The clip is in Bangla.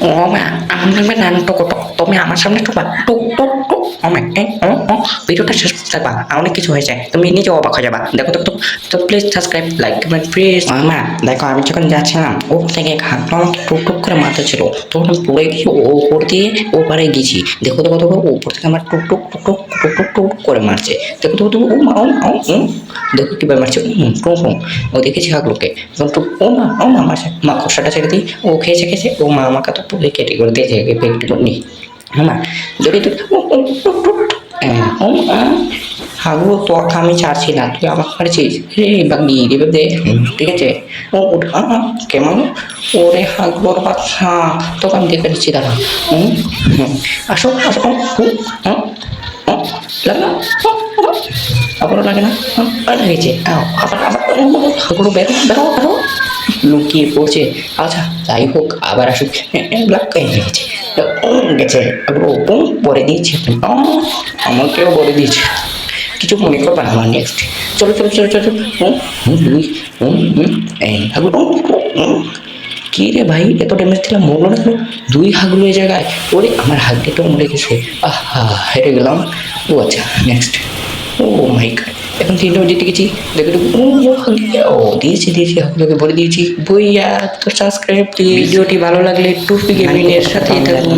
ও মা, আমি নান টুকু তুমি আমার সামনে টুকা টুক টুক টুক ও মা ভিডিওটা শেষ থাকবা অনেক কিছু হয়েছে, তুমি নিজে অবাক হয়ে যাবা। দেখো দেখো তো, তো please subscribe like comment please. মা দেখো, আমি যখন যাচ্ছিলাম ও থেকে হাতটা আমাকে টুক টুক করে মারতে ছিল, তখন আমি পড়ে গিয়ে ও উপর দিয়ে ওপারে গেছি। দেখো দেখো দেখো, উপর থেকে আমার টুক টুক টুক টুক টুক টুক টুক করে মারছে। দেখো দেখো দেখো, ও মা ও মা দেখো কিভাবে মারছে, টুক টুক। ও দেখেছি হাগলোকে টুক, ও মা মারছে। মা খোসাটা ছেড়ে দিই, ও খেয়েছে খেয়েছে, ও মা আমাকে তো পুরো কেটে করে দিয়েছে পেট নি। মা যদি তুই ও মা হাগলো তো আমি ছাড়ছি না, তুই আবার পারছিস রে বাগি দেবে দে, ঠিক আছে। ও কেমন ওরে হাগলোর বাচ্চা, তোকে আমি দেখে দিচ্ছি দাঁড়া। আসো আসো, লাগলো আবারও লাগে না, লেগেছে আবার আবার হাগলো বেরো বেরো বেরো, লুকিয়ে পড়ছে। আচ্ছা যাই হোক, আবার আসুক। ব্ল্যাক পেন গেছে গেছে পরে দিয়েছে, আমাকেও বলে দিয়েছে। কিছু মনে করবা না আমার নেক্সট। চলো চলো চলো চলো দুই কি রে ভাই, এত ড্যামেজ দিলাম মরলো না কেন? দুই হাগলো এই জায়গায়, ওরে আমার হাগটা তো মরে গেছে। আহা হেরে গেলাম। ও আচ্ছা নেক্সট। ও মাই গড, এখন তিনটা জিতে গেছি। দেখে ও দিয়েছি দিয়েছি, আপনাকে বলে দিয়েছি বইয়া। তো সাবস্ক্রাইব ভিডিওটি ভালো লাগলে টুপি গেমিং এর সাথে থাকুন।